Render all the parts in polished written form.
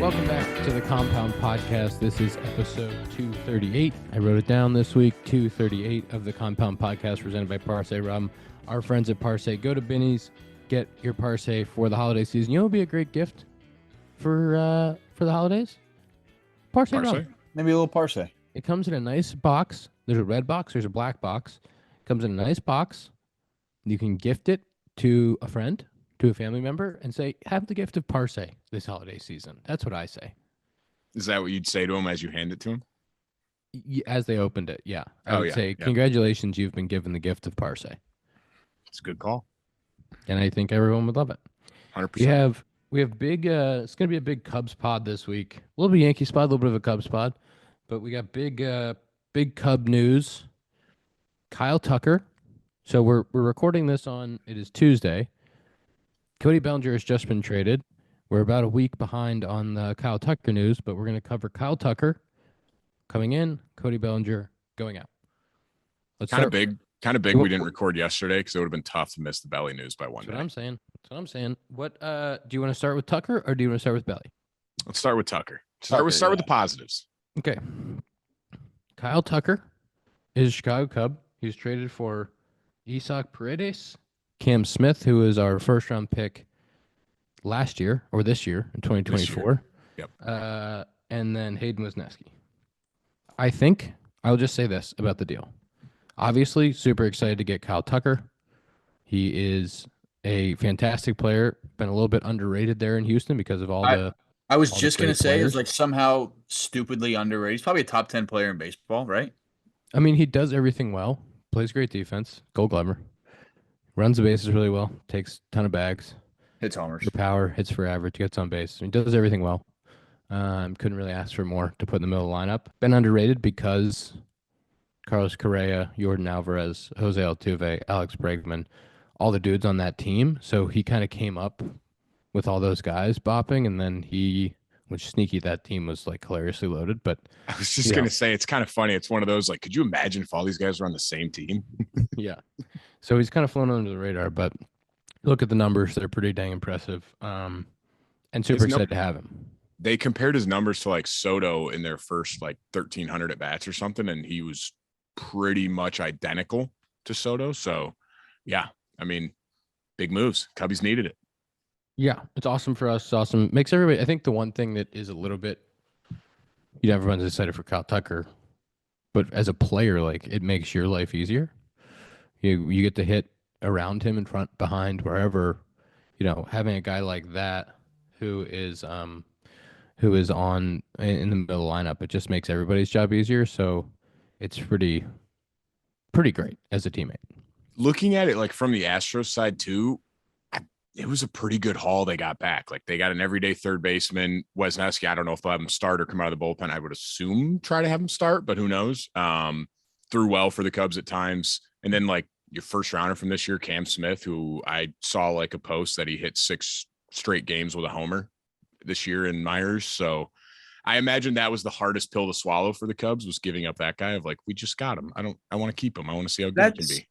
Welcome back to the Compound Podcast. This is episode 238. I wrote it down this week, 238 of the Compound Podcast presented by Parse Rum. Our friends at Parse, go to Binny's, get your Parse for the holiday season. You know what would be a great gift for the holidays? Parse Rum. Maybe a little Parse. It comes in a nice box. There's a red box. There's a black box. It comes in a nice box. You can gift it to a friend, to a family member, and say, have the gift of Parse this holiday season. That's what I say. Is that what you'd say to them as you hand it to them? As they opened it, yeah. I would say, congratulations, you've been given the gift of Parse. It's a good call. And I think everyone would love it. 100%. We have big, it's going to be a big Cubs pod this week. A little bit Yankees pod, a little bit of a Cubs pod. But we got big Cub news. Kyle Tucker. So we're recording this on, it is Tuesday. Cody Bellinger has just been traded. We're about a week behind on the Kyle Tucker news, but we're going to cover Kyle Tucker coming in, Cody Bellinger going out. Kind of big we didn't record yesterday because it would have been tough to miss the Belly news by one day. That's what I'm saying. What do you want to start with Tucker or do you want to start with Belly? Let's start with Tucker. Start with the positives. Okay. Kyle Tucker is a Chicago Cub. He's traded for Isaac Paredes, Cam Smith, who is our first-round pick last year, or this year, in 2024. Yep. And then Hayden Wisniewski. I think I'll just say this about the deal. Obviously, super excited to get Kyle Tucker. He is a fantastic player. Been a little bit underrated there in Houston because of I was just going to say, it's like somehow stupidly underrated. He's probably a top 10 player in baseball, right? I mean, he does everything well. Plays great defense. Gold Glover. Runs the bases really well. Takes a ton of bags. Hits homers. For power. Hits for average. Gets on base. He does everything well. Couldn't really ask for more to put in the middle of the lineup. Been underrated because Carlos Correa, Jordan Alvarez, Jose Altuve, Alex Bregman, all the dudes on that team. So he kind of came up with all those guys bopping, and then which sneaky, that team was like hilariously loaded. But I was just going to say, it's kind of funny. It's one of those, like, could you imagine if all these guys were on the same team? Yeah. So he's kind of flown under the radar, but look at the numbers. They're pretty dang impressive. And super excited to have him. They compared his numbers to like Soto in their first like 1,300 at bats or something, and he was pretty much identical to Soto. So, yeah, I mean, big moves. Cubbies needed it. Yeah, it's awesome for us. It's awesome. Makes everybody, I think the one thing that is a little bit, everyone's excited for Kyle Tucker, but as a player, like, it makes your life easier. You get to hit around him, in front, behind, wherever. Having a guy like that who is on in the middle lineup, it just makes everybody's job easier. So it's pretty great as a teammate. Looking at it like from the Astros side too, it was a pretty good haul they got back. Like, they got an everyday third baseman, Wisniewski. I don't know if they'll have him start or come out of the bullpen. I would assume try to have him start, but who knows? Threw well for the Cubs at times. And then like your first rounder from this year, Cam Smith, who I saw like a post that he hit 6 straight games with a homer this year in Myers. So I imagine that was the hardest pill to swallow for the Cubs, was giving up that guy of like, we just got him. I want to keep him. I want to see how good he can be.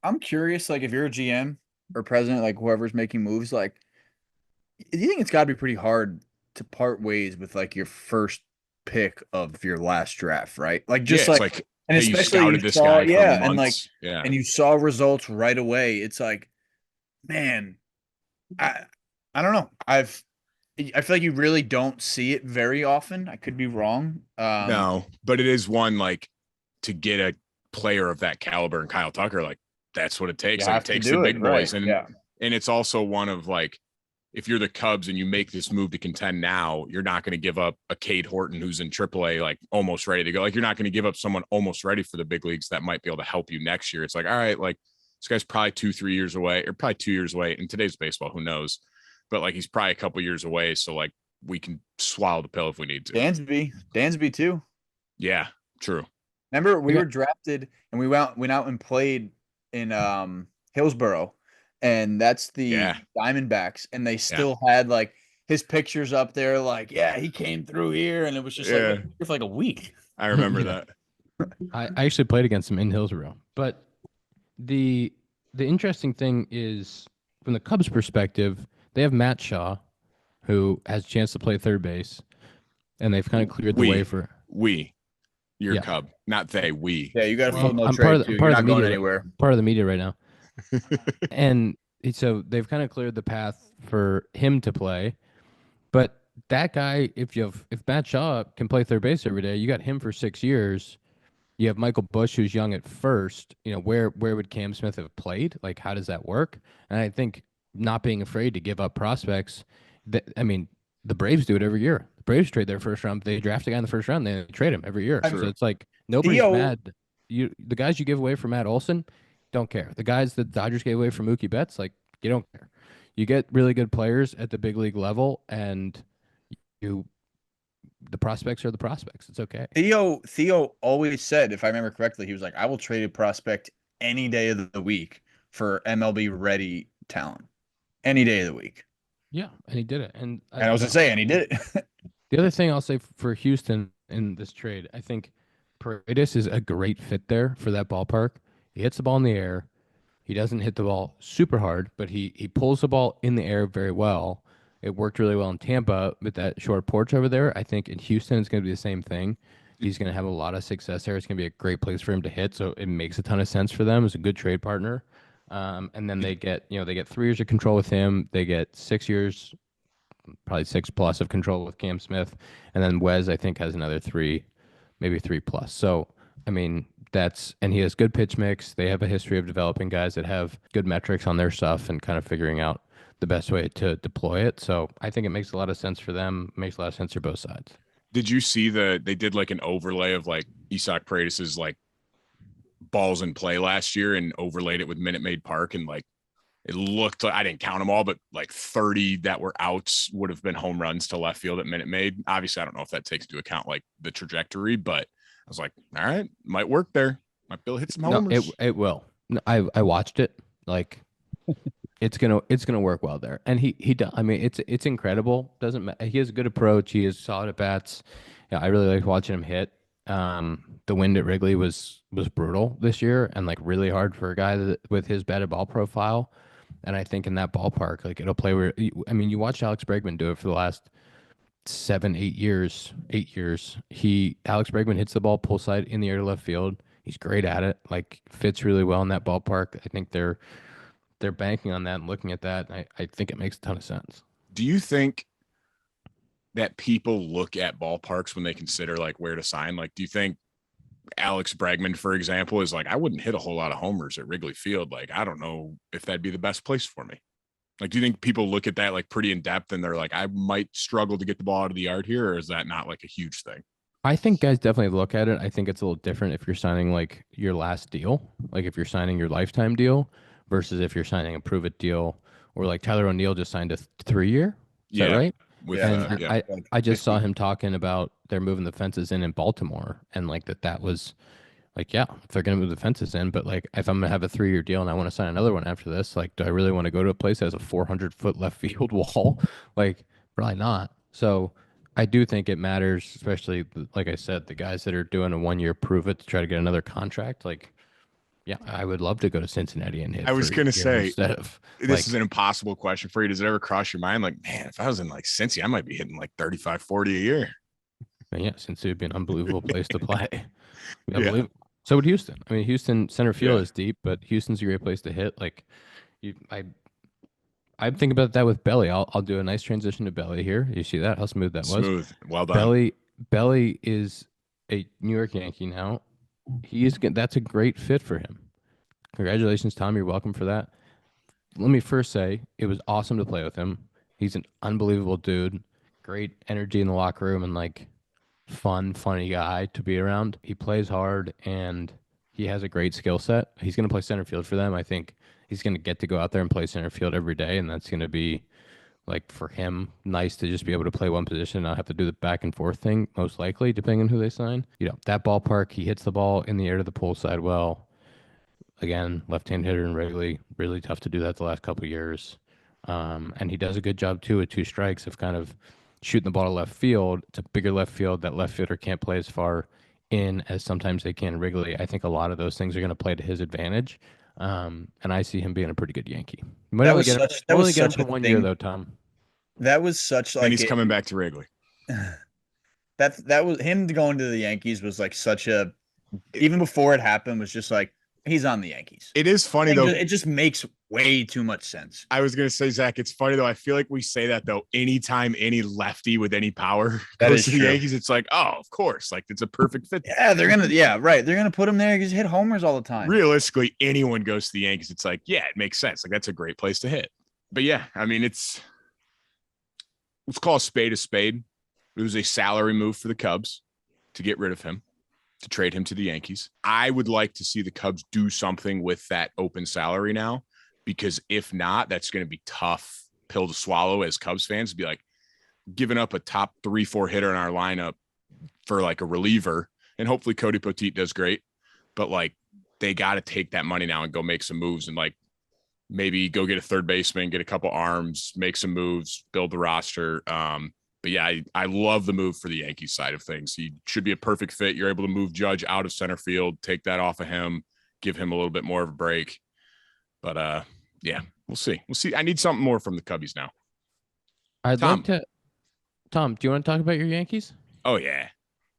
I'm curious, like, if you're a GM or president, like whoever's making moves, like, do you think it's got to be pretty hard to part ways with like your first pick of your last draft, right? Like, just like and hey, especially you saw, guy and like, and you saw results right away. It's like, man, I don't know. I feel like you really don't see it very often. I could be wrong. No, but it is one, like, to get a player of that caliber and Kyle Tucker, like, that's what it takes. Like, it takes the big boys. Right. And it's also one of, like, if you're the Cubs and you make this move to contend now, you're not going to give up a Cade Horton who's in AAA, like, almost ready to go. Like, you're not going to give up someone almost ready for the big leagues that might be able to help you next year. It's like, all right, like, this guy's probably 2-3 years away, or probably 2 years away. In today's baseball, who knows? But like, he's probably a couple years away. So like, we can swallow the pill if we need to. Dansby too. Yeah, true. Remember, we were drafted and we went out and played in Hillsboro, and that's the Diamondbacks, and they still had like his pictures up there, like, he came through here, and it was just like for like a week. I remember that. I actually played against him in Hillsboro, but the interesting thing is, from the Cubs' perspective, they have Matt Shaw, who has a chance to play third base, and they've kind of cleared the way for your Yeah. Cub, not they. We. Yeah, you got a Well, full no I'm trade part too. of You're the not going media. anywhere. Part of the media right now, and so they've kind of cleared the path for him to play. But that guy, if Matt Shaw can play third base every day, you got him for 6 years. You have Michael Busch, who's young at first. You know, where would Cam Smith have played? Like, how does that work? And I think not being afraid to give up prospects. I mean, the Braves do it every year. The Braves trade their first round. They draft a guy in the first round. They trade him every year. True. So it's like nobody's Theo- mad. The guys you give away for Matt Olson, don't care. The guys that the Dodgers gave away for Mookie Betts, like you don't care. You get really good players at the big league level, and the prospects are the prospects. It's okay. Theo always said, if I remember correctly, he was like, I will trade a prospect any day of the week for MLB ready talent. Any day of the week. Yeah, and he did it. And I was gonna say, and he did it. the other thing I'll say for Houston in this trade, I think Paredes is a great fit there for that ballpark. He hits the ball in the air. He doesn't hit the ball super hard, but he pulls the ball in the air very well. It worked really well in Tampa with that short porch over there. I think in Houston it's going to be the same thing. He's going to have a lot of success there. It's going to be a great place for him to hit, so it makes a ton of sense for them. It's a good trade partner. And then they get 3 years of control with him. They get 6 years, probably 6+ of control with Cam Smith, and then Wes I think has another 3, maybe 3+. So I mean and he has good pitch mix. They have a history of developing guys that have good metrics on their stuff and kind of figuring out the best way to deploy it. So I think it makes a lot of sense for them. Makes a lot of sense for both sides. Did you see they did like an overlay of like Isaac Paredes's like balls in play last year and overlaid it with Minute Maid Park, and like it looked like, I didn't count them all, but like 30 that were outs would have been home runs to left field at Minute Maid. Obviously, I don't know if that takes into account like the trajectory, but I was like, all right, might work there. Might be able to hit some homers. No, it will. No, I watched it. Like it's gonna work well there. And he does. I mean, it's incredible. Doesn't matter. He has a good approach. He is solid at bats. Yeah, I really like watching him hit. The wind at Wrigley was brutal this year and like really hard for a guy with his batted ball profile. And I think in that ballpark, like it'll play where you watched Alex Bregman do it for the last 8 years. Alex Bregman hits the ball pull side in the air to left field. He's great at it. Like fits really well in that ballpark. I think they're banking on that and looking at that. I think it makes a ton of sense. Do you think that people look at ballparks when they consider like where to sign? Like, do you think Alex Bregman, for example, is like, I wouldn't hit a whole lot of homers at Wrigley Field. Like, I don't know if that'd be the best place for me. Like, do you think people look at that like pretty in depth and they're like, I might struggle to get the ball out of the yard here? Or is that not like a huge thing? I think guys definitely look at it. I think it's a little different if you're signing like your last deal, like if you're signing your lifetime deal versus if you're signing a prove it deal, or like Tyler O'Neill just signed a 3-year. Is that right? I just saw him talking about they're moving the fences in Baltimore, and like that was like, yeah, if they're gonna move the fences in, but like if I'm gonna have a 3-year deal and I want to sign another one after this, like, do I really want to go to a place that has a 400-foot left field wall? Like, probably not. So I do think it matters, especially like I said, the guys that are doing a 1-year prove it to try to get another contract. Like, yeah, I would love to go to Cincinnati and hit. I was gonna say, instead of this is an impossible question for you. Does it ever cross your mind? Like, man, if I was in like Cincy, I might be hitting like 35, 40 a year. Yeah, Cincy would be an unbelievable place to play. Yeah. So would Houston. I mean, Houston center field is deep, but Houston's a great place to hit. Like, I think about that with Belly. I'll do a nice transition to Belly here. You see that? How smooth that was? Smooth. Well done. Belly is a New York Yankee now. That's a great fit for him. Congratulations, Tom. You're welcome for that. Let me first say it was awesome to play with him. He's an unbelievable dude. Great energy in the locker room and like funny guy to be around. He plays hard and he has a great skill set. He's going to play center field for them. I think he's going to get to go out there and play center field every day, and that's going to be like for him nice to just be able to play one position and not have to do the back and forth thing, most likely, depending on who they sign. That ballpark, he hits the ball in the air to the pull side well. Again, left-hand hitter in Wrigley, really tough to do that the last couple of years. And he does a good job too with 2 strikes of kind of shooting the ball to left field. It's a bigger left field. That left fielder can't play as far in as sometimes they can in Wrigley. I think a lot of those things are going to play to his advantage. And I see him being a pretty good Yankee. You might only get him for 1 year though, Tom. That was such And like he's coming back to Wrigley. That was him going to the Yankees was like such a even before it happened was just like he's on the Yankees. It is funny though. It just makes way too much sense. I was gonna say, Zach, it's funny though. I feel like we say that though. Anytime any lefty with any power goes to the Yankees, it's like, oh, of course, like it's a perfect fit. Yeah, they're gonna put him there because hit homers all the time. Realistically, anyone goes to the Yankees, it's like, yeah, it makes sense. Like that's a great place to hit. But yeah, I mean, let's call a spade a spade. It was a salary move for the Cubs to get rid of him, to trade him to the Yankees. I would like to see the Cubs do something with that open salary now, because if not, that's going to be tough pill to swallow as Cubs fans to be like giving up a top 3-4 hitter in our lineup for like a reliever. And hopefully Cody Poteet does great, but like they got to take that money now and go make some moves and like maybe go get a third baseman, get a couple arms, make some moves, build the roster. But yeah, I love the move for the Yankees side of things. He should be a perfect fit. You're able to move Judge out of center field, take that off of him, give him a little bit more of a break. But yeah, we'll see. I need something more from the Cubbies now. Tom, do you want to talk about your Yankees? Oh yeah.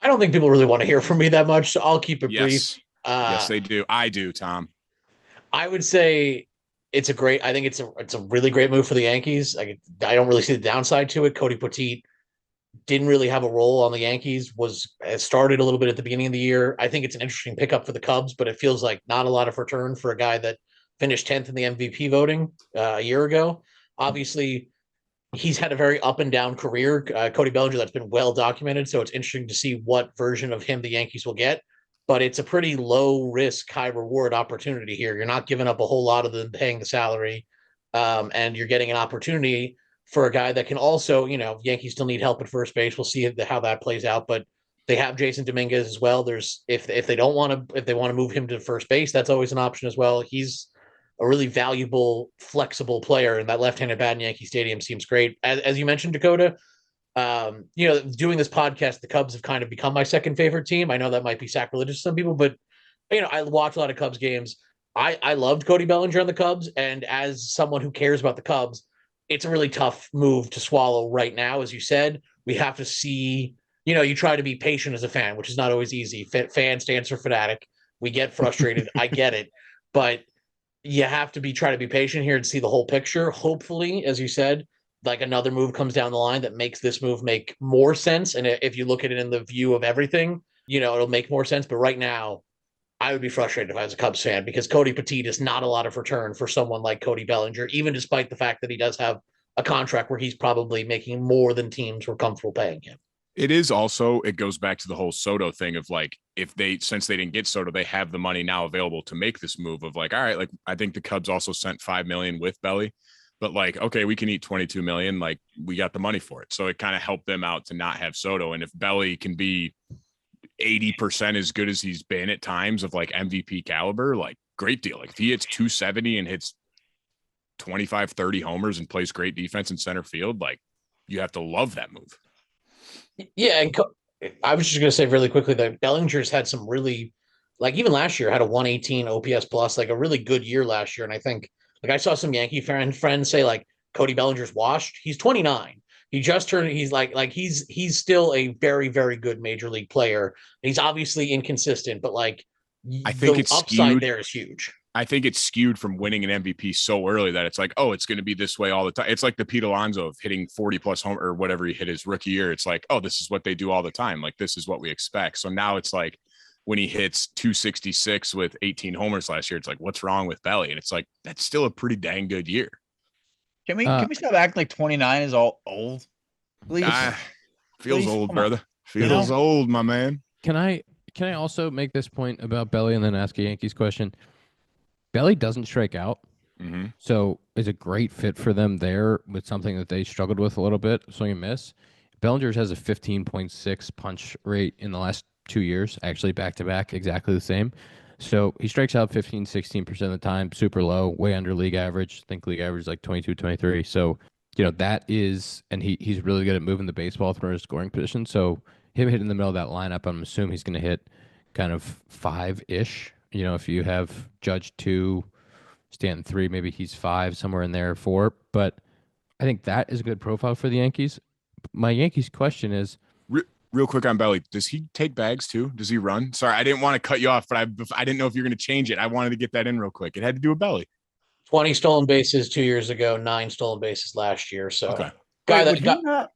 I don't think people really want to hear from me that much, so I'll keep it brief. Yes, they do. I do, Tom. I would say I think it's a really great move for the Yankees. I don't really see the downside to it. Cody Poteet didn't really have a role on the Yankees, started a little bit at the beginning of the year. I think it's an interesting pickup for the Cubs, but it feels like not a lot of return for a guy that finished 10th in the MVP voting a year ago. Obviously, he's had a very up and down career. Cody Bellinger, that's been well documented, so it's interesting to see what version of him the Yankees will get. But it's a pretty low risk, high reward opportunity here. You're not giving up a whole lot of them paying the salary, and you're getting an opportunity for a guy that can also, Yankees still need help at first base. We'll see how that plays out, but they have Jason Dominguez as well. There's if they want to move him to first base, that's always an option as well. He's a really valuable, flexible player, and that left-handed bat in Yankee Stadium seems great. As you mentioned, Dakota, doing this podcast, the Cubs have kind of become my second favorite team. I know that might be sacrilegious to some people, but I watch a lot of Cubs games. I loved Cody Bellinger on the Cubs, and as someone who cares about the Cubs, it's a really tough move to swallow right now. As you said, we have to see, you try to be patient as a fan, which is not always easy. Fan stands for fanatic. We get frustrated. I get it. But you have to try to be patient here and see the whole picture. Hopefully, as you said, like another move comes down the line that makes this move make more sense. And if you look at it in the view of everything, it'll make more sense. But right now, I would be frustrated if I was a Cubs fan because Cody Poteet is not a lot of return for someone like Cody Bellinger, even despite the fact that he does have a contract where he's probably making more than teams were comfortable paying him. It is also, it goes back to the whole Soto thing of like, since they didn't get Soto, they have the money now available to make this move of like, all right, like I think the Cubs also sent $5 million with Belly, but like, okay, we can eat $22 million. Like we got the money for it. So it kind of helped them out to not have Soto. And if Belly can be 80% as good as he's been at times of like MVP caliber, like great deal. Like if he hits 270 and hits 25, 30 homers and plays great defense in center field, like you have to love that move. Yeah. And I was just going to say really quickly that Bellinger's had some really, like even last year had a 118 OPS plus, like a really good year last year. And I think like I saw some Yankee friends say like Cody Bellinger's washed. He's 29. He just turned. He's he's still a very, very good major league player. He's obviously inconsistent, but like I think the it's upside skewed. there is huge. I think it's skewed from winning an MVP so early that it's like, oh, it's going to be this way all the time. It's like the Pete Alonso of hitting 40 plus home or whatever he hit his rookie year. It's like, oh, this is what they do all the time. Like this is what we expect. So now it's like when he hits 266 with 18 homers last year, it's like, what's wrong with Belly? And it's like, that's still a pretty dang good year. Can we stop acting like 29 is all old? Please. Feels old, Come brother. Feels old, my man. Can I also make this point about Belly and then ask a Yankees question? Belly doesn't strike out. Mm-hmm. So is a great fit for them there with something that they struggled with a little bit, swing and miss. Bellinger's has a 15.6 punch rate in the last 2 years, actually back-to-back, exactly the same. So he strikes out 15, 16% of the time, super low, way under league average. I think league average is like 22, 23. So, that is, and he's really good at moving the baseball through his scoring position. So him hitting the middle of that lineup, I'm assuming he's going to hit kind of 5-ish. If you have Judge 2, Stanton 3, maybe he's 5, somewhere in there, 4. But I think that is a good profile for the Yankees. My Yankees question is, Real quick on Belly, does he take bags too? Does he run? Sorry, I didn't want to cut you off, but I didn't know if you're going to change it. I wanted to get that in real quick. It had to do with Belly. 20 stolen bases 2 years ago, 9 stolen bases last year. So, Okay. guy Wait, that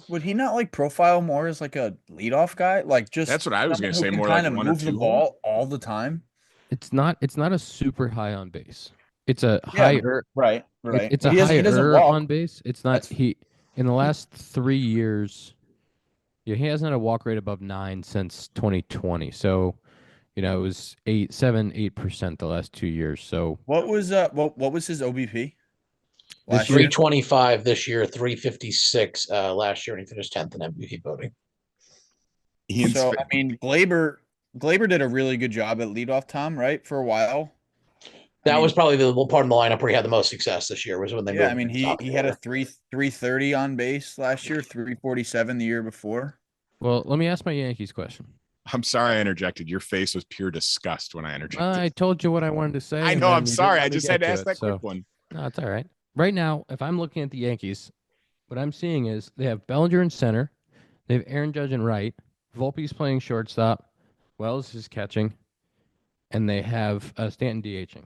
would he not like profile more as like a leadoff guy? Like just That's what I was going to say. More kind like of one or move the two. ball all the time. it's not a super high on base. It's a Yeah, higher right. it's But a he doesn't higher walk. on base. It's not That's- he in the last 3 years. Yeah, he hasn't had a walk rate above 9 since 2020. So, it was 8% the last 2 years. So What was his OBP? This Last year? 325 this year, 356 last year, and he finished 10th in MVP voting. So I mean, Glaber did a really good job at leadoff, Tom, right? For a while. That was probably the part of the lineup where he had the most success this year. Was when they moved. I mean, he had a 330 on base last year, 347 the year before. Well, let me ask my Yankees question. I'm sorry I interjected. Your face was pure disgust when I interjected. I told you what I wanted to say. I and know. then I'm you didn't sorry. let I me just get had to ask it, that so- quick one. No, it's all right. Right now, if I'm looking at the Yankees, what I'm seeing is they have Bellinger in center, they have Aaron Judge in right, Volpe's playing shortstop, Wells is catching, and they have Stanton DHing.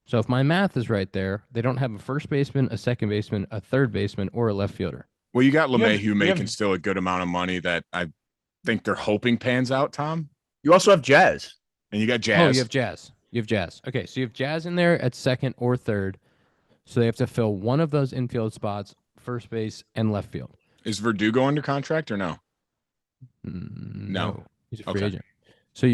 So if my math is right there, they don't have a first baseman, a second baseman, a third baseman, or a left fielder. Well, you got LeMahieu making still a good amount of money that I think they're hoping pans out, Tom. You also have Jazz. And you got Jazz. Oh, you have Jazz. Okay, so you have Jazz in there at second or third. So they have to fill one of those infield spots, first base and left field. Is Verdugo under contract or no? No. He's a free Okay. agent. So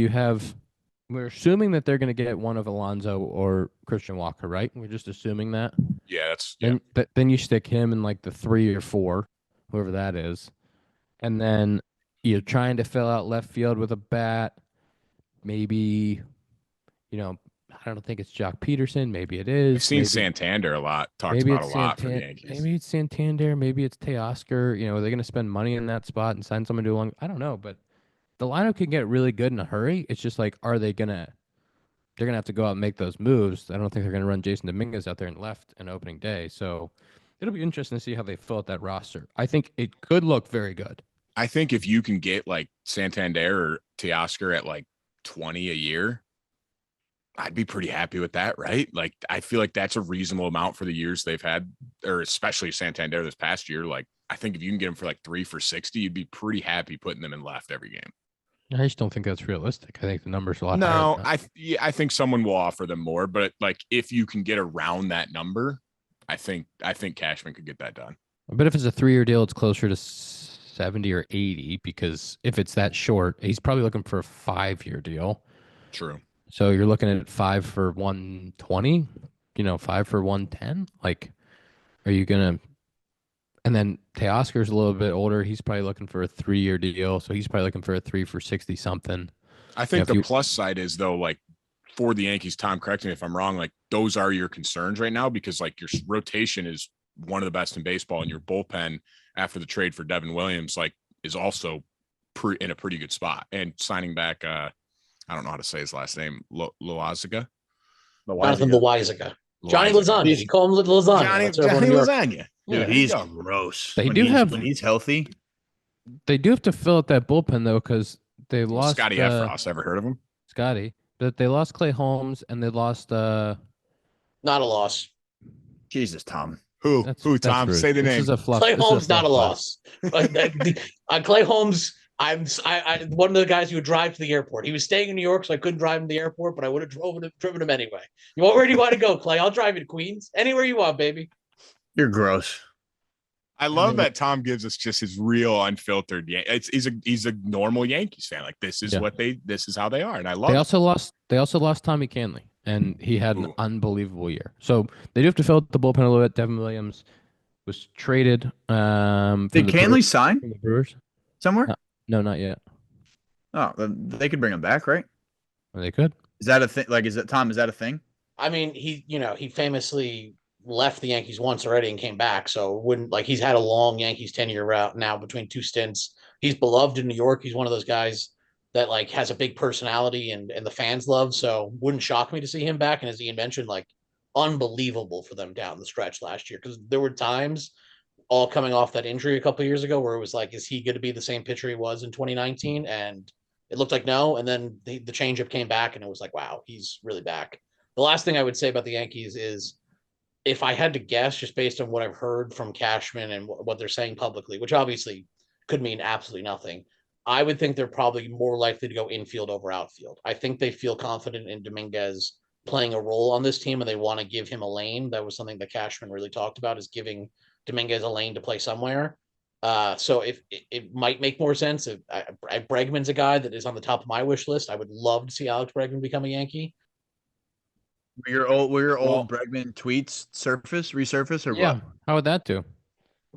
we're assuming that they're going to get one of Alonso or Christian Walker, right? We're just assuming that. Yeah, Then you stick him in like the 3 or 4, whoever that is. And then you're trying to fill out left field with a bat. Maybe, I don't think it's Jock Peterson. Maybe it is. I've seen Santander a lot, talked about a lot for the Yankees. Maybe it's Santander. Maybe it's Teoscar. Are they going to spend money in that spot and sign someone to a long? I don't know, but the lineup can get really good in a hurry. It's just like, are they gonna? They're gonna have to go out and make those moves. I don't think they're gonna run Jason Dominguez out there in left on opening day. So it'll be interesting to see how they fill out that roster. I think it could look very good. I think if you can get like Santander or Teoscar at like 20 a year, I'd be pretty happy with that, right? Like, I feel like that's a reasonable amount for the years they've had, or especially Santander this past year. Like, I think if you can get them for like 3 for 60, you'd be pretty happy putting them in left every game. I just don't think that's realistic. I think the numbers are a lot No, higher than that. I think someone will offer them more, but like if you can get around that number, I think Cashman could get that done. But if it's a 3-year deal, it's closer to 70 or 80 because if it's that short, he's probably looking for a 5-year deal. True. So you're looking at 5 for 120, 5 for 110. Like, are you gonna? And then Teoscar's a little bit older. He's probably looking for a 3-year deal, so he's probably looking for a 3 for 60 something. I think the plus side is though, like for the Yankees, Tom, correct me if I'm wrong. Like those are your concerns right now because like your rotation is one of the best in baseball, and your bullpen after the trade for Devin Williams like is also in a pretty good spot. And signing back, I don't know how to say his last name, Loaziga. Jonathan Loaziga. Johnny Lasagna. You call him Lasagna. Johnny Lasagna. Dude, he's gross. When he's healthy. They do have to fill out that bullpen though, because they lost Scotty Efros. Ever heard of him? Scotty, but they lost Clay Holmes and they lost. Not a loss. Jesus, Tom. Who? Tom? Rude. Say the name. Clay Holmes, not a loss. Clay Holmes. I'm one of the guys who would drive to the airport. He was staying in New York, so I couldn't drive him to the airport, but I would have driven him anyway. Where do you want to go, Clay? I'll drive you to Queens. Anywhere you want, baby. You're gross. I love that Tom gives us just his real unfiltered. He's a normal Yankees fan. Like this is this is how they are, and I love. They also lost Tommy Canley, and he had an unbelievable year. So they do have to fill out the bullpen a little bit. Devin Williams was traded. Did Canley sign from the Brewers somewhere? No, not yet. Oh, they could bring him back, right? They could. Is that a thing? Like, is that a thing? I mean, he famously left the Yankees once already and came back. So he's had a long Yankees tenure route now between 2 stints. He's beloved in New York. He's one of those guys that like has a big personality and the fans love. So wouldn't shock me to see him back. And as Ian mentioned, like unbelievable for them down the stretch last year, because there were times all coming off that injury a couple of years ago where it was like, is he going to be the same pitcher he was in 2019? And it looked like no. And then the changeup came back and it was like, wow, he's really back. The last thing I would say about the Yankees is, if I had to guess, just based on what I've heard from Cashman and what they're saying publicly, which obviously could mean absolutely nothing, I would think they're probably more likely to go infield over outfield. I think they feel confident in Dominguez playing a role on this team, and they want to give him a lane. That was something that Cashman really talked about, is giving Dominguez a lane to play somewhere. So if it might make more sense, if Bregman's a guy that is on the top of my wish list. I would love to see Alex Bregman become a Yankee. Were your old Bregman tweets resurface, or Yeah. what? How would that do?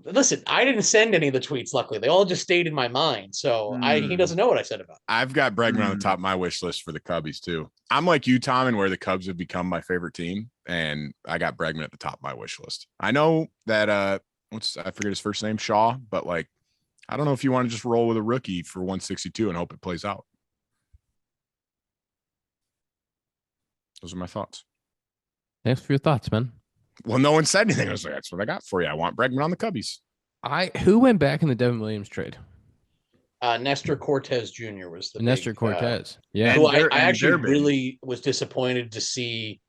Listen, I didn't send any of the tweets, luckily. They all just stayed in my mind. So he doesn't know what I said about it. I've got Bregman on the top of my wish list for the Cubbies too. I'm like you, Tom, and where the Cubs have become my favorite team, and I got Bregman at the top of my wish list. I know that I forget his first name, Shaw, but like, I don't know if you want to just roll with a rookie for 162 and hope it plays out. Those are my thoughts. Thanks for your thoughts, man. Well, no one said anything. I was like, that's what I got for you. I want Bregman on the Cubbies. Who went back in the Devin Williams trade? Nestor Cortez Jr. was the Nestor Cortez. Yeah. Who I actually really was disappointed to see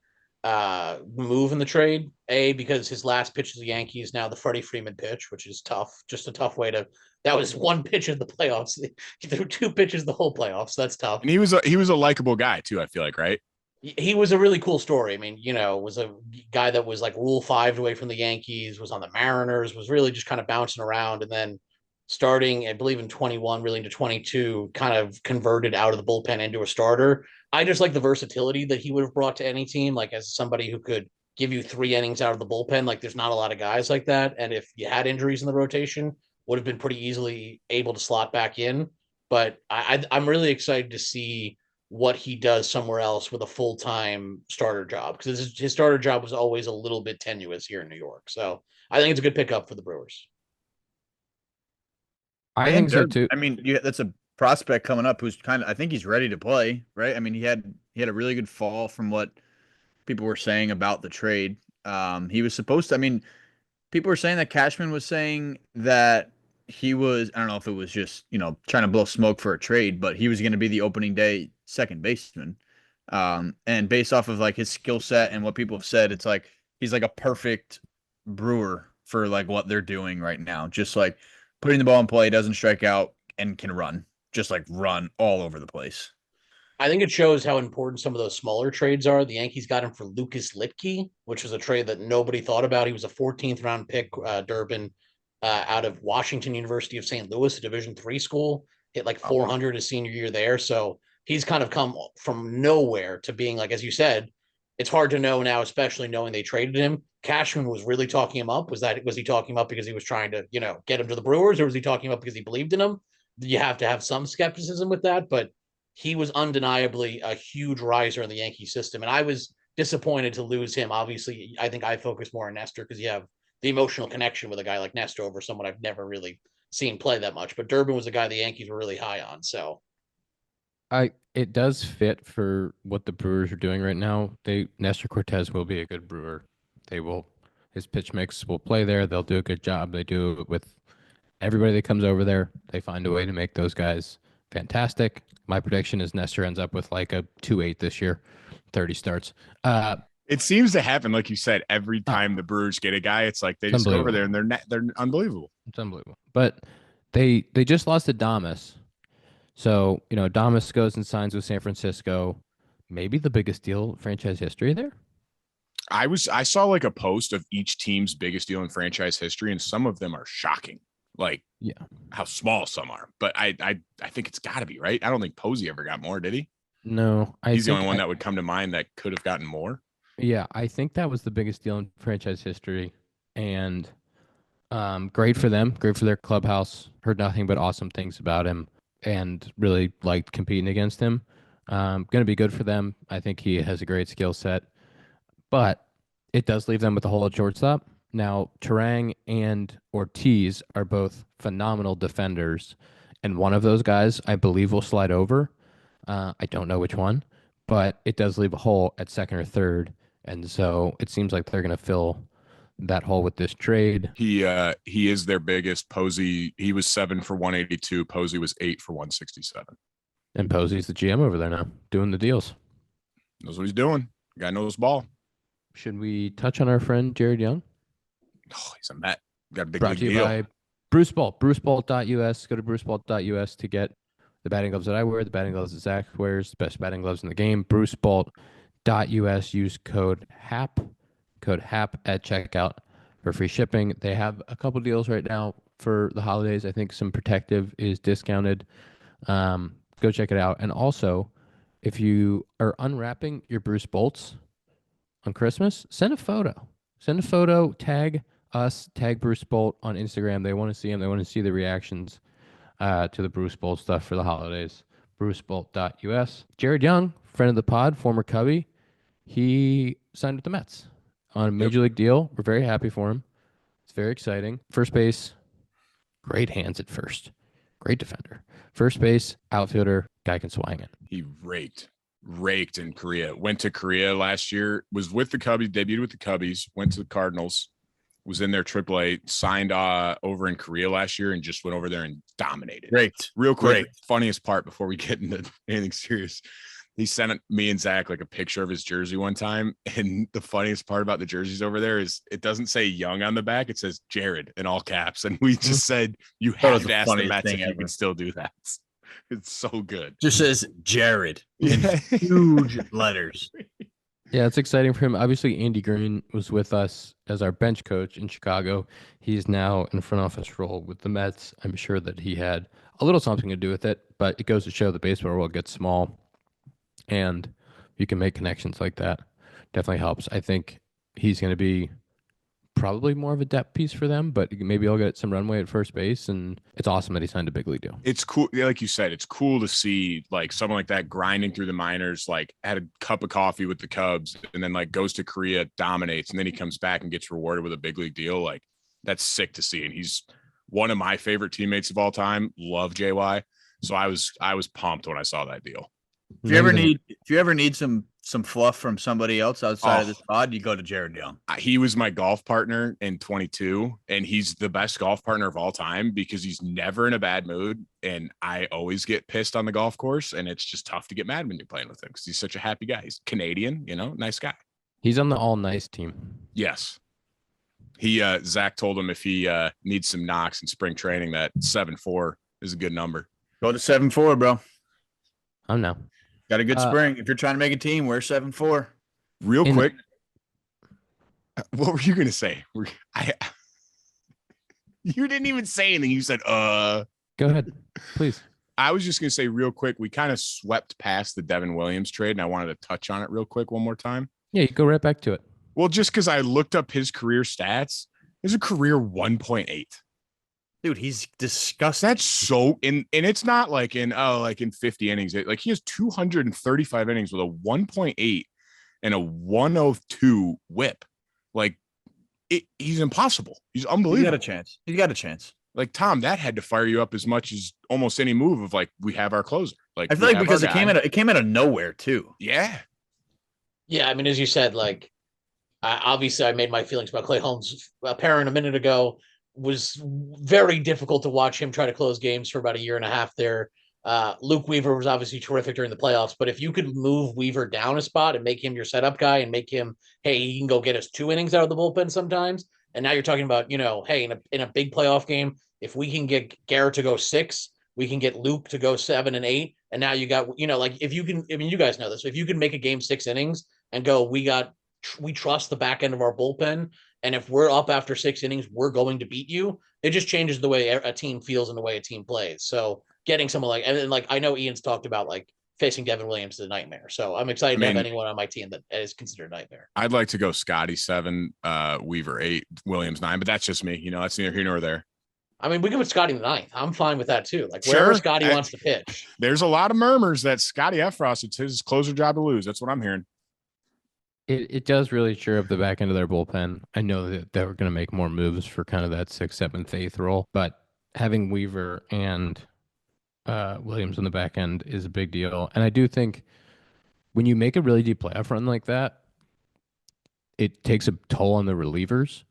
move in the trade. Because his last pitch to the Yankees, now the Freddie Freeman pitch, which is tough. Just a tough way to. That was one pitch in the playoffs. There were two pitches the whole playoffs. So that's tough. And he was a likable guy too, I feel like, right? He was a really cool story. I mean, was a guy that was like Rule 5 away from the Yankees, was on the Mariners, was really just kind of bouncing around. And then starting, I believe in 21, really into 22, kind of converted out of the bullpen into a starter. I just like the versatility that he would have brought to any team, like as somebody who could give you 3 innings out of the bullpen. Like there's not a lot of guys like that. And if you had injuries in the rotation, would have been pretty easily able to slot back in. But I'm really excited to see what he does somewhere else with a full-time starter job, because his starter job was always a little bit tenuous here in New York. So I think it's a good pickup for the Brewers. I think so too. I mean, that's a prospect coming up who's I think he's ready to play, right? I mean, he had a really good fall from what people were saying about the trade. He was supposed to, I mean, people were saying that Cashman was saying that he was, I don't know if it was just, trying to blow smoke for a trade, but he was going to be the opening day second baseman. And based off of like his skill set and what people have said, it's like he's like a perfect Brewer for like what they're doing right now. Just like putting the ball in play, doesn't strike out, and can run. Just like run all over the place. I think it shows how important some of those smaller trades are. The Yankees got him for Lucas Lipke, which was a trade that nobody thought about. He was a 14th round pick, Durbin, out of Washington University of St. Louis, a Division III school, hit like 400 his senior year there. So he's kind of come from nowhere to being, like, as you said, it's hard to know now, especially knowing they traded him. Cashman was really talking him up. Was he talking him up because he was trying to, get him to the Brewers, or was he talking him up because he believed in him? You have to have some skepticism with that, but he was undeniably a huge riser in the Yankee system. And I was disappointed to lose him. Obviously, I think I focus more on Nestor because you have the emotional connection with a guy like Nestor over someone I've never really seen play that much. But Durbin was a guy the Yankees were really high on. So it does fit for what the Brewers are doing right now. Nestor Cortez will be a good Brewer. His pitch mix will play there. They'll do a good job. They do it with everybody that comes over there. They find a way to make those guys fantastic. My prediction is Nestor ends up with like a 2.8 this year, 30 starts. It seems to happen, like you said, every time the Brewers get a guy, it's like they just go over there and they're unbelievable. It's unbelievable. But they just lost to Damas. So, Damas goes and signs with San Francisco. Maybe the biggest deal in franchise history there. I saw like a post of each team's biggest deal in franchise history, and some of them are shocking. Like, yeah, how small some are. But I think it's got to be, right? I don't think Posey ever got more, did he? No. He's the only one that would come to mind that could have gotten more. Yeah, I think that was the biggest deal in franchise history. And great for them. Great for their clubhouse. Heard nothing but awesome things about him and really liked competing against him. Going to be good for them. I think he has a great skill set. But it does leave them with a hole at shortstop. Now, Turang and Ortiz are both phenomenal defenders, and one of those guys, I believe, will slide over. I don't know which one, but it does leave a hole at second or third. And so it seems like they're going to fill that hole with this trade. He is their biggest. Posey, he was 7 for 182. Posey was 8 for 167. And Posey's the GM over there now, doing the deals. Knows what he's doing. Guy knows ball. Should we touch on our friend Jared Young? Oh, he's a Met. Got a big Brought to you deal. by Bruce Bolt. BruceBolt.us. Go to BruceBolt.us to get the batting gloves that I wear, the batting gloves that Zack wears, the best batting gloves in the game. BruceBolt.us. Use code HAP at checkout for free shipping. They have a couple deals right now for the holidays. I think some protective is discounted. Go check it out. And also, if you are unwrapping your Bruce Bolts on Christmas, send a photo. Send a photo, tag us, tag Bruce Bolt on Instagram. They want to see him. They want to see the reactions to the Bruce Bolt stuff for the holidays. BruceBolt.us. Jared Young, friend of the pod, former Cubby, he signed with the Mets on a major league deal. We're very happy for him. It's very exciting. First base, great hands at first. Great defender. First base, outfielder, guy can swing it. He raked in Korea. Went to Korea last year, was with the Cubbies, debuted with the Cubbies, went to the Cardinals, was in their AAA, signed over in Korea last year, and just went over there and dominated. Great. Real quick, funniest part before we get into anything serious. He sent me and Zach like a picture of his jersey one time. And the funniest part about the jerseys over there is it doesn't say Young on the back. It says Jared in all caps. And we just said, you have to ask the Mets if you can still do that. It's so good. Just says Jared in huge letters. Yeah, it's exciting for him. Obviously, Andy Green was with us as our bench coach in Chicago. He's now in front office role with the Mets. I'm sure that he had a little something to do with it, but it goes to show the baseball world gets small, and you can make connections like that. Definitely helps. I think he's going to be probably more of a depth piece for them, but maybe he'll get some runway at first base, and it's awesome that he signed a big league deal. It's cool. Like you said, it's cool to see like someone like that grinding through the minors, like had a cup of coffee with the Cubs and then like goes to Korea, dominates, and then he comes back and gets rewarded with a big league deal. Like that's sick to see. And he's one of my favorite teammates of all time. Love JY. So I was pumped when I saw that deal. If you ever need some fluff from somebody else outside of this pod, you go to Jared Young. He was my golf partner in 22, and he's the best golf partner of all time because he's never in a bad mood. And I always get pissed on the golf course, and it's just tough to get mad when you're playing with him because he's such a happy guy. He's Canadian, nice guy. He's on the all nice team. Yes. Zack told him if he needs some knocks in spring training, that 7-4 is a good number. Go to 7-4, bro. I'm now. Got a good spring. If you're trying to make a team, wear 7-4. Real quick. What were you going to say? You didn't even say anything. You said, Go ahead, please. I was just going to say real quick, we kind of swept past the Devin Williams trade, and I wanted to touch on it real quick one more time. Yeah, you go right back to it. Well, just because I looked up his career stats, there's a career 1.8. Dude, he's disgusting. That's so and it's not like in 50 innings. Like he has 235 innings with a 1.8 and a 102 whip. Like he's impossible. He's unbelievable. He's got a chance. Like Tom, that had to fire you up as much as almost any move of like we have our closer. Like I feel like because it came out of nowhere too. Yeah. Yeah, I mean, as you said, like obviously I made my feelings about Clay Holmes apparent a minute ago. Was very difficult to watch him try to close games for about a year and a half there. Luke Weaver was obviously terrific during the playoffs, but if you could move Weaver down a spot and make him your setup guy and make him, hey, he can go get us 2 innings out of the bullpen sometimes. And now you're talking about, hey, in a big playoff game, if we can get Garrett to go 6, we can get Luke to go 7 and 8. And now you got, like if you can, I mean, you guys know this, if you can make a game 6 innings and go, we trust the back end of our bullpen. And if we're up after 6 innings, we're going to beat you. It just changes the way a team feels and the way a team plays. So getting someone I know Ian's talked about like facing Devin Williams is a nightmare. So I'm excited to have anyone on my team that is considered a nightmare. I'd like to go Scotty 7, Weaver 8, Williams 9, but that's just me. That's neither here nor there. I mean, we can put Scotty in the 9th. I'm fine with that too. Like wherever Scotty wants to pitch. There's a lot of murmurs that Scotty Effross, it's his closer job to lose. That's what I'm hearing. It does really cheer up the back end of their bullpen. I know that they're going to make more moves for kind of that 6th, 7th, 8th role, but having Weaver and Williams on the back end is a big deal. And I do think when you make a really deep playoff run like that, it takes a toll on the relievers.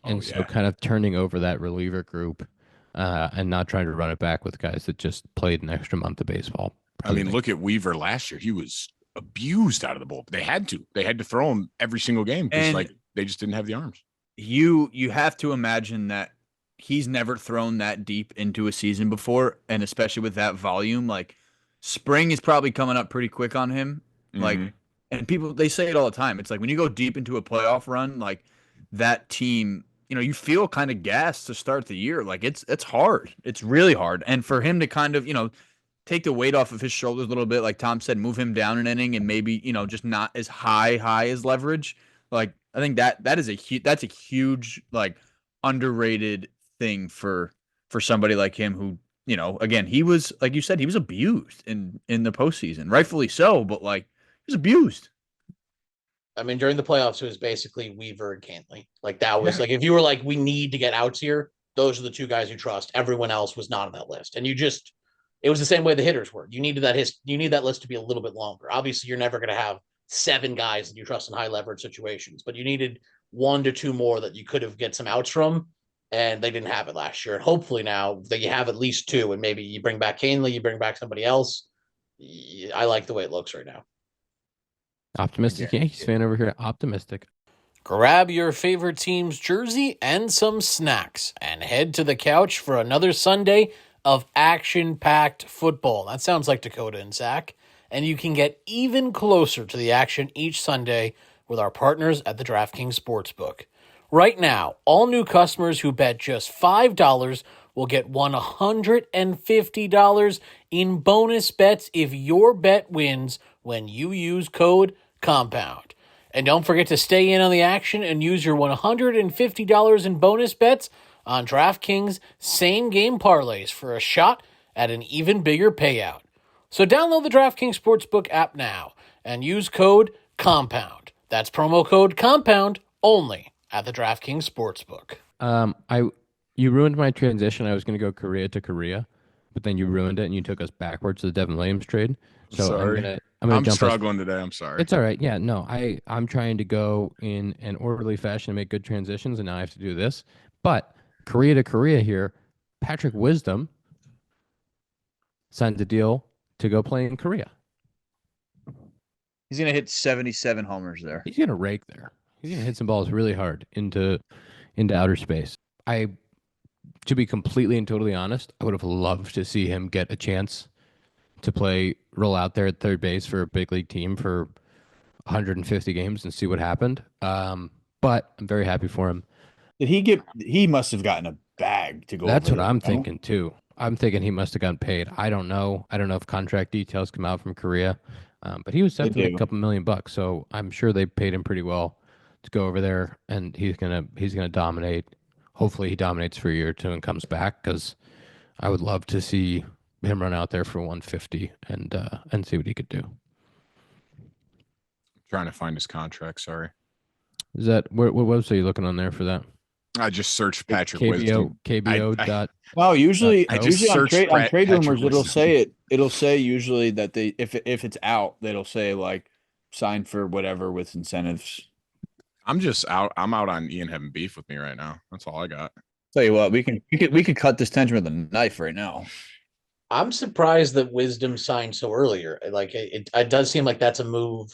Oh, And so yeah. kind of turning over that reliever group and not trying to run it back with guys that just played an extra month of baseball. I mean, look at Weaver last year. He was abused out of the bullpen. They had to throw him every single game because like they just didn't have the arms. You have to imagine that he's never thrown that deep into a season before, and especially with that volume, like spring is probably coming up pretty quick on him. Like, and people, they say it all the time. It's like when you go deep into a playoff run, like that team, you feel kind of gassed to start the year. Like it's hard. It's really hard. And for him to kind of, take the weight off of his shoulders a little bit, like Tom said, move him down an inning and maybe, just not as high as leverage. Like I think that's a huge, like, underrated thing for somebody like him who, again, he was, like you said, he was abused in the postseason, rightfully so, but like he was abused. I mean, during the playoffs, it was basically Weaver and Cantley. Like that was like, if you were like, we need to get outs here, those are the two guys you trust. Everyone else was not on that list. And it was the same way the hitters were. You needed you need that list to be a little bit longer. Obviously, you're never going to have 7 guys that you trust in high leverage situations, but you needed 1 to 2 more that you could have get some outs from, and they didn't have it last year. And hopefully now that you have at least 2, and maybe you bring back Cantley, you bring back somebody else. I like the way it looks right now. Optimistic Yankees fan over here. Optimistic. Grab your favorite team's jersey and some snacks and head to the couch for another Sunday of action-packed football. That sounds like Dakota and Zack. And you can get even closer to the action each Sunday with our partners at the DraftKings Sportsbook. Right now, all new customers who bet just $5 will get $150 in bonus bets if your bet wins when you use code COMPOUND. And don't forget to stay in on the action and use your $150 in bonus bets on DraftKings same-game parlays for a shot at an even bigger payout. So download the DraftKings Sportsbook app now and use code COMPOUND. That's promo code COMPOUND only at the DraftKings Sportsbook. You ruined my transition. I was going to go Korea to Korea, but then you ruined it and you took us backwards to the Devin Williams trade. So sorry. I'm jump struggling today. I'm sorry. It's all right. Yeah, no, I'm trying to go in an orderly fashion and make good transitions, and now I have to do this. But Korea to Korea here, Patrick Wisdom signed a deal to go play in Korea. He's going to hit 77 homers there. He's going to rake there. He's going to hit some balls really hard into outer space. To be completely and totally honest, I would have loved to see him get a chance to roll out there at third base for a big league team for 150 games and see what happened. But I'm very happy for him. He must have gotten a bag to go. That's what I'm thinking too. I'm thinking he must have gotten paid. I don't know if contract details come out from Korea, but he was set for a couple $1 million. So I'm sure they paid him pretty well to go over there, and he's gonna dominate. Hopefully he dominates for a year or two and comes back, because I would love to see him run out there for 150 and see what he could do. Trying to find his contract. Sorry. Is that what website are you looking on there for that? I just searched Patrick Wisdom. KBO. Well, usually on trade rumors, Wisdom. it'll say usually that if it's out, it'll say like sign for whatever with incentives. I'm out on Ian having beef with me right now. That's all I got. Tell you what, we could cut this tension with a knife right now. I'm surprised that Wisdom signed so earlier. Like it does seem like that's a move,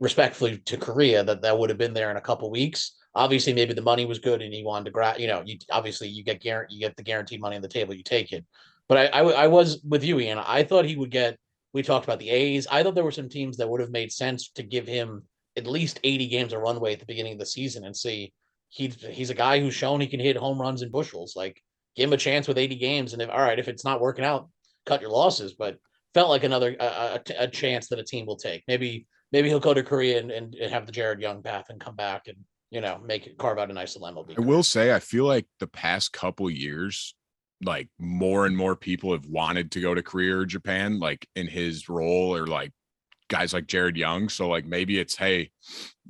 respectfully, to Korea, that would have been there in a couple weeks. Obviously, maybe the money was good and he wanted to grab. You get the guaranteed money on the table, you take it. But I was with you, Ian. I thought he would get. We talked about the A's. I thought there were some teams that would have made sense to give him at least 80 games of runway at the beginning of the season and see. He's a guy who's shown he can hit home runs in bushels. Like, give him a chance with 80 games, and if it's not working out, cut your losses. But felt like another a chance that a team will take. Maybe he'll go to Korea and have the Jared Young path and come back and carve out a nice MLB. I will say, I feel like the past couple years, like more and more people have wanted to go to Korea or Japan, like in his role, or like guys like Jared Young. So like maybe it's, hey,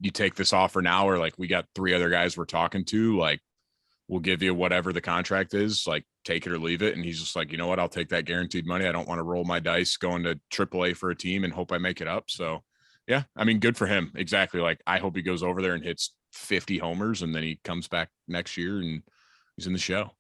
you take this offer now, or like we got 3 other guys we're talking to, like we'll give you whatever the contract is, like take it or leave it. And he's just like, you know what, I'll take that guaranteed money. I don't want to roll my dice going to AAA for a team and hope I make it up. So yeah, I mean, good for him. Exactly. Like I hope he goes over there and hits 50 homers, and then he comes back next year and he's in the show.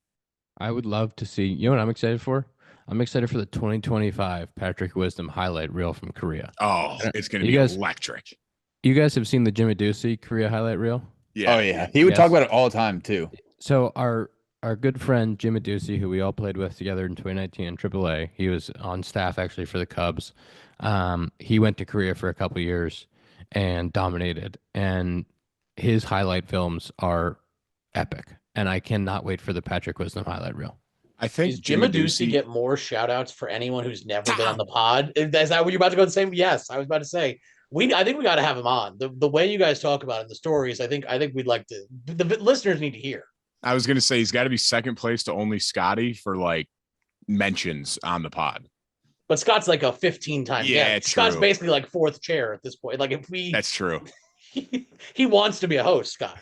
I would love to see. You know what I'm excited for? I'm excited for the 2025 Patrick Wisdom highlight reel from Korea. Oh, it's going to be electric. You guys have seen the Jimmy Ducey Korea highlight reel? Yeah. Oh yeah, he would talk about it all the time too. So our good friend Jimmy Ducey, who we all played with together in 2019 in AAA, he was on staff actually for the Cubs. He went to Korea for a couple years and dominated. And his highlight films are epic. And I cannot wait for the Patrick Wisdom highlight reel. I think Does Jimmy Ducey get more shout outs for anyone who's never been on the pod? Is that what you're about to go the same? Yes, I was about to say. I think we got to have him on. The way you guys talk about it in the stories, I think we'd like to. The listeners need to hear. I was going to say he's got to be second place to only Scotty for like mentions on the pod. But Scott's like a 15-time guest. Scott's basically like fourth chair at this point. Like that's true. He wants to be a host, Scott.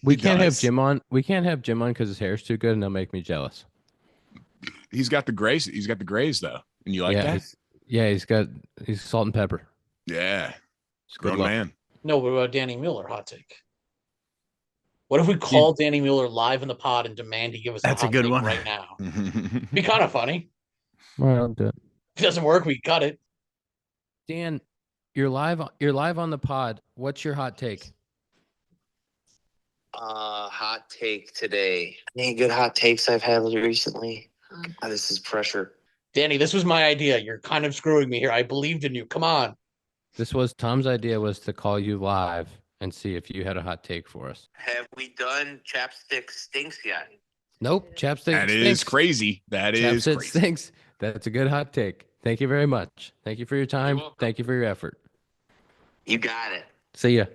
We can't have Jim on. We can't have Jim on because his hair's too good and they'll make me jealous. He's got the grays. He's got the grays though, and you like that? He's salt and pepper. Yeah, it's grown man. No, what about Danny Mueller? Hot take. What if we call Danny Mueller live in the pod and demand he give us a good one right now? Be kind of funny. Well, I'll do it. If it doesn't work, we cut it. Dan, you're live on the pod. What's your hot take? Hot take today. Any good hot takes I've had recently? This is pressure. Danny, this was my idea. You're kind of screwing me here. I believed in you. Come on. This was Tom's idea, was to call you live and see if you had a hot take for us. Have we done Chapstick Stinks yet? Nope. Chapstick That stinks. is crazy. That is Chapstick crazy. stinks. That's a good hot take. Thank you very much. Thank you for your time. Thank you for your effort. You got it. See ya.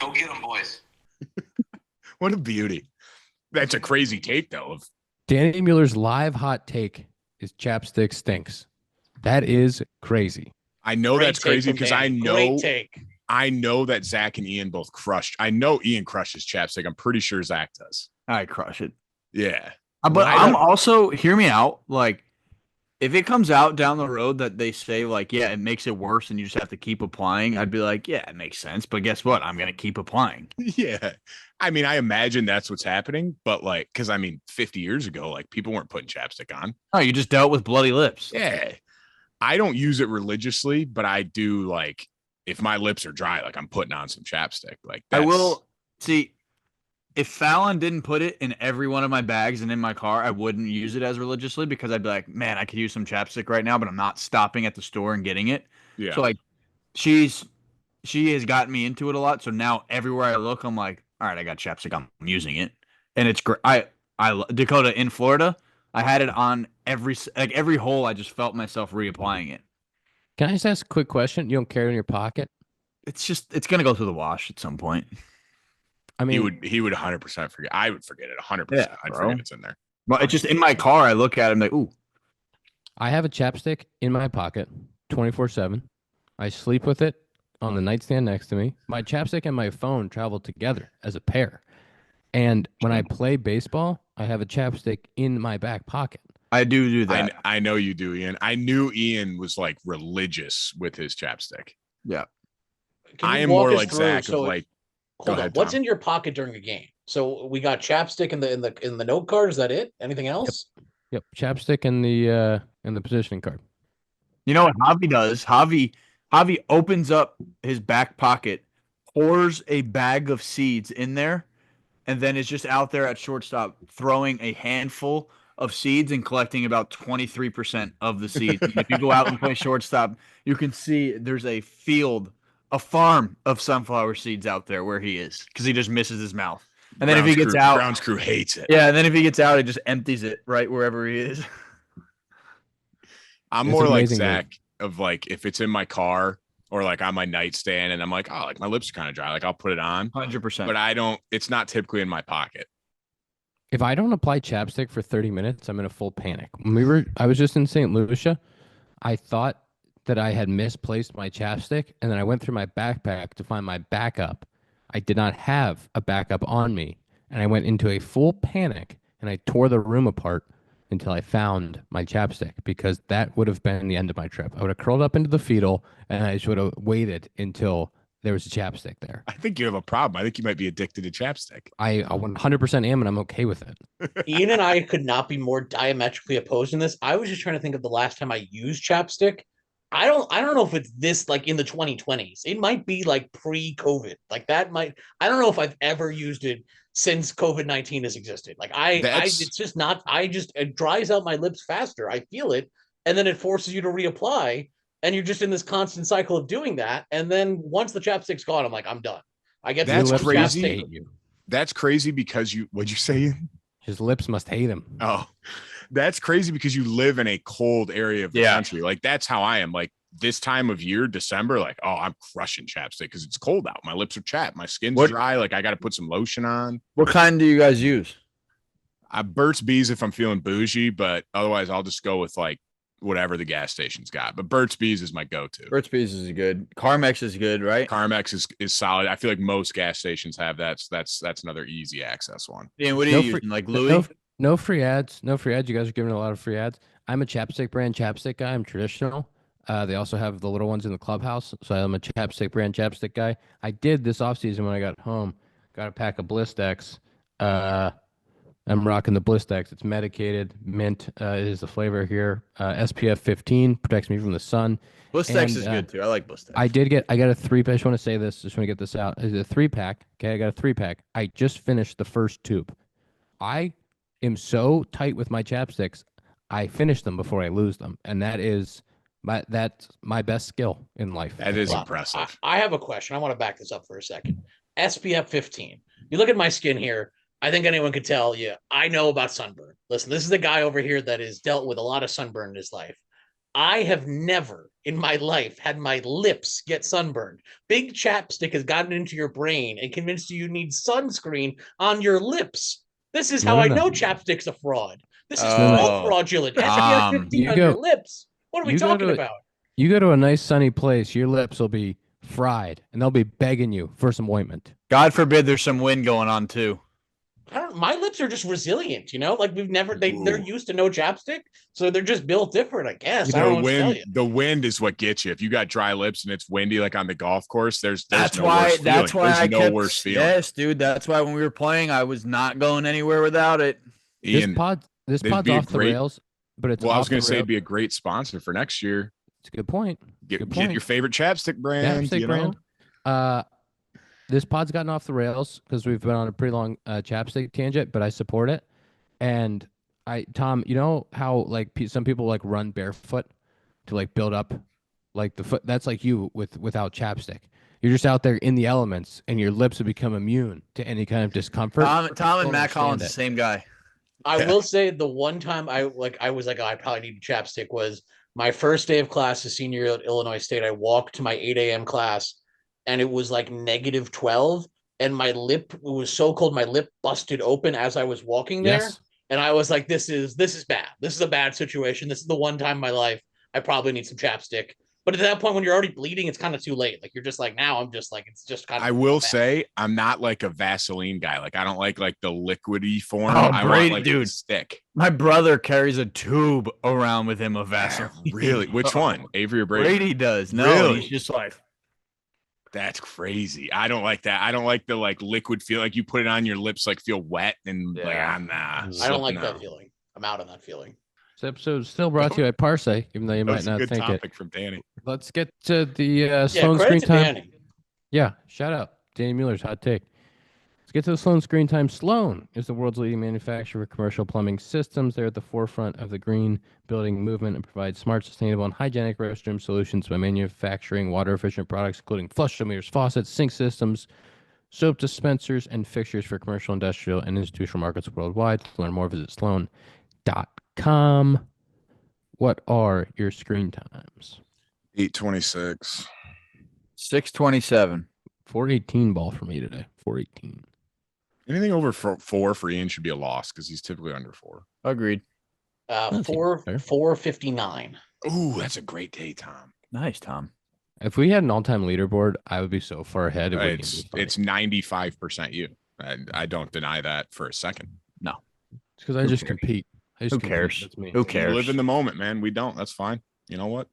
Go get them, boys. What a beauty. That's a crazy take, though. Danny Mueller's live hot take is Chapstick stinks. That is crazy. I know that's crazy because I know that Zack and Ian both crushed. I know Ian crushes Chapstick. I'm pretty sure Zack does. I crush it. Yeah. But I'm also, hear me out. Like, if it comes out down the road that they say, like, yeah, it makes it worse and you just have to keep applying, I'd be like, yeah, it makes sense. But guess what? I'm going to keep applying. Yeah. I mean, I imagine that's what's happening. But, like, because, 50 years ago, like, people weren't putting chapstick on. Oh, you just dealt with bloody lips. Yeah. I don't use it religiously, but I do, like, if my lips are dry, like, I'm putting on some chapstick. Like, I will see. If Fallon didn't put it in every one of my bags and in my car, I wouldn't use it as religiously because I'd be like, man, I could use some chapstick right now, but I'm not stopping at the store and getting it. Yeah. So like she has gotten me into it a lot. So now everywhere I look, I'm like, all right, I got chapstick. I'm using it. And it's great. I Dakota in Florida, I had it on every hole. I just felt myself reapplying it. Can I just ask a quick question? You don't carry it in your pocket? It's going to go through the wash at some point. I mean, he would 100% forget. I would forget it 100%. Yeah, I'd forget it's in there. But it's just in my car. I look at it, I'm like, ooh. I have a chapstick in my pocket 24/7. I sleep with it on the nightstand next to me. My chapstick and my phone travel together as a pair. And when I play baseball, I have a chapstick in my back pocket. I do that. I know you do, Ian. I knew Ian was like religious with his chapstick. Yeah. I am more like Zack of like, hold on. What's in your pocket during a game? So we got chapstick in the note card. Is that it? Anything else? Yep. Chapstick in the positioning card. You know what Javi does? Javi opens up his back pocket, pours a bag of seeds in there, and then is just out there at shortstop throwing a handful of seeds and collecting about 23% of the seeds. If you go out and play shortstop, you can see there's a farm of sunflower seeds out there where he is because he just misses his mouth. And then if he gets out, Brown's crew hates it. Yeah, and then if he gets out, he just empties it right wherever he is. I'm more like Zack of like if it's in my car or like on my nightstand and I'm like, oh, like my lips are kind of dry, like I'll put it on 100%. But it's not typically in my pocket. If I don't apply chapstick for 30 minutes, I'm in a full panic. I was just in St. Lucia. I thought that I had misplaced my chapstick, and then I went through my backpack to find my backup. I did not have a backup on me, and I went into a full panic, and I tore the room apart until I found my chapstick, because that would have been the end of my trip. I would have curled up into the fetal, and I just would have waited until there was a chapstick there. I think you have a problem. I think you might be addicted to chapstick. I 100% am, and I'm okay with it. Ian and I could not be more diametrically opposed in this. I was just trying to think of the last time I used chapstick. I don't know if it's this like in the 2020s. It might be like pre-COVID. Like that might. I don't know if I've ever used it since COVID-19 has existed. Like it's just not. It dries out my lips faster. I feel it, and then it forces you to reapply, and you're just in this constant cycle of doing that. And then once the chapstick's gone, I'm like, I'm done. I get that's crazy. That's crazy because what'd you say? His lips must hate him. Oh, that's crazy because you live in a cold area of the country. Like that's how I am. Like this time of year, December, like, oh, I'm crushing chapstick because it's cold out. My lips are chapped. My skin's dry. Like I got to put some lotion on. What kind do you guys use? Burt's Bees if I'm feeling bougie, but otherwise I'll just go with like whatever the gas station's got. But Burt's Bees is my go-to. Burt's Bees is good. Carmex is good, right? Carmex is solid. I feel like most gas stations have that. So that's another easy access one. And what are you using? Like Louis? No free ads. No free ads. You guys are giving a lot of free ads. I'm a chapstick brand chapstick guy. I'm traditional. They also have the little ones in the clubhouse. So I'm a chapstick brand chapstick guy. I did this offseason when I got home. Got a pack of Blistex. I'm rocking the Blistex. It's medicated. Mint is the flavor here. SPF 15 protects me from the sun. Blistex is good too. I like Blistex. I got a 3-pack. I just want to say this. Just want to get this out. It's a 3-pack. Okay, I got a 3-pack. I just finished the first tube. I am so tight with my chapsticks. I finish them before I lose them, and that's my best skill in life. That is impressive. I have a question. I want to back this up for a second. SPF 15. You look at my skin here. I think anyone could tell you, I know about sunburn. Listen, this is the guy over here that has dealt with a lot of sunburn in his life. I have never in my life had my lips get sunburned. Big chapstick has gotten into your brain and convinced you need sunscreen on your lips. This is how I know chapstick's a fraud. This is so fraudulent. SPF 15 on your lips. What are we talking about? You go to a nice sunny place, your lips will be fried, and they'll be begging you for some ointment. God forbid there's some wind going on too. My lips are just resilient, like they're used to no chapstick, so they're just built different, I guess. I don't know what to tell you. The wind is what gets you. If you got dry lips and it's windy, like on the golf course, there's that's no why worse that's feeling. why I kept worse feeling. Yes, dude. That's why when we were playing, I was not going anywhere without it. Ian, this pod's off the rails, but it's I was going to say it'd be a great sponsor for next year. It's a good point. Get your favorite chapstick brand. This pod's gotten off the rails because we've been on a pretty long chapstick tangent, but I support it. And Tom, you know how like some people like run barefoot to like build up like the foot? That's like you without chapstick. You're just out there in the elements, and your lips have become immune to any kind of discomfort. Tom and Matt Collins, the same guy. I will say the one time I was like, oh, I probably need a chapstick was my first day of class as senior at Illinois State. I walked to my 8 a.m. class. And it was like -12, and my lip, it was so cold, my lip busted open as I was walking there. Yes. And I was like, this is bad. This is a bad situation. This is the one time in my life I probably need some chapstick. But at that point, when you're already bleeding, it's kind of too late. Like you're just like, now I'm just like, it's just kind of. I will say I'm not like a Vaseline guy. Like I don't like the liquidy form. Oh, I Brady, want dude. Stick. My brother carries a tube around with him of Vaseline. Really? Which one? Avery or Brady? Brady does. No, really? He's just like. That's crazy. I don't like that. I don't like the like liquid feel. Like you put it on your lips, like feel wet and like nah. I don't like that feeling. I'm out on that feeling. This episode is still brought to you by Parsay, even though you might not think it. Good topic from Danny. Let's get to the Sloan screen time. Danny. Yeah, shout out Danny Mueller's hot take. Let's get to the Sloan screen time. Sloan is the world's leading manufacturer of commercial plumbing systems. They're at the forefront of the green building movement and provide smart, sustainable, and hygienic restroom solutions by manufacturing water-efficient products, including flush-meters, faucets, sink systems, soap dispensers, and fixtures for commercial, industrial, and institutional markets worldwide. To learn more, visit sloan.com. What are your screen times? 8:26. 6:27. 418 ball for me today. 418. Anything over 4 for Ian should be a loss because he's typically under 4. Agreed. 459. Ooh, that's a great day, Tom. Nice, Tom. If we had an all-time leaderboard, I would be so far ahead. It's 95% you. And I don't deny that for a second. No. It's because I just compete. Who cares? That's me. Who cares? We live in the moment, man. We don't. That's fine. You know what?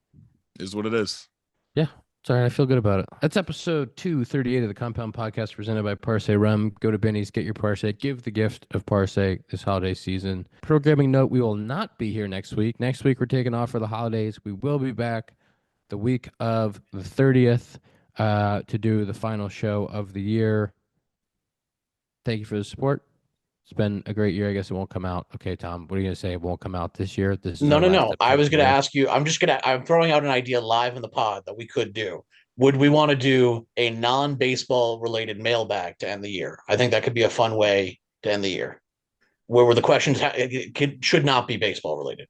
It is what it is. Yeah. Sorry, I feel good about it. That's episode 238 of the Compound Podcast presented by Parse Rum. Go to Benny's, get your Parse, give the gift of Parse this holiday season. Programming note, we will not be here next week. Next week, we're taking off for the holidays. We will be back the week of the 30th to do the final show of the year. Thank you for the support. It's been a great year. I guess it won't come out. Okay, Tom, what are you going to say? It won't come out this year? This is No. I was going to year. ask you. I'm throwing out an idea live in the pod that we could do. Would we want to do a non-baseball related mailbag to end the year? I think that could be a fun way to end the year, where the questions should not be baseball related.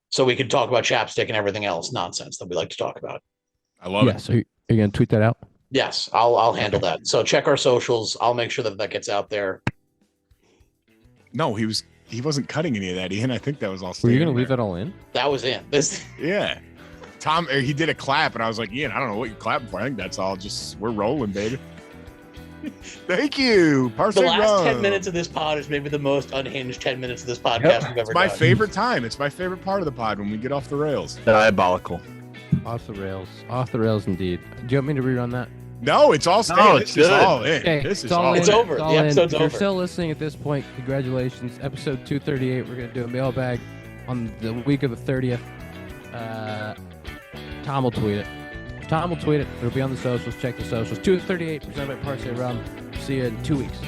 So we could talk about Chapstick and everything else nonsense that we like to talk about. I love it. Yes. Are you going to tweet that out? Yes, I'll handle that. So check our socials. I'll make sure that gets out there. No, he wasn't cutting any of that, Ian. I think that was all. Were you going to leave that all in? That was in this. Yeah. Tom, he did a clap, and I was like, Ian, I don't know what you're clapping for. I think that's all. Just we're rolling, baby. Thank you. The last 10 minutes of this pod is maybe the most unhinged 10 minutes of this podcast we've ever It's my done. favorite time. It's my favorite part of the pod when we get off the rails. Diabolical. Off the rails. Off the rails, indeed. Do you want me to rerun that? No, it's all staying. No, This it's is good. all in. Okay, This is it's all all in. It's in. over. It's all The in. episode's If you're over. still listening at this point, congratulations. Episode 238. We're going to do a mailbag on the week of the 30th. Tom will tweet it. It'll be on the socials. Check the socials. 238 presented by Parse Rum. See you in 2 weeks.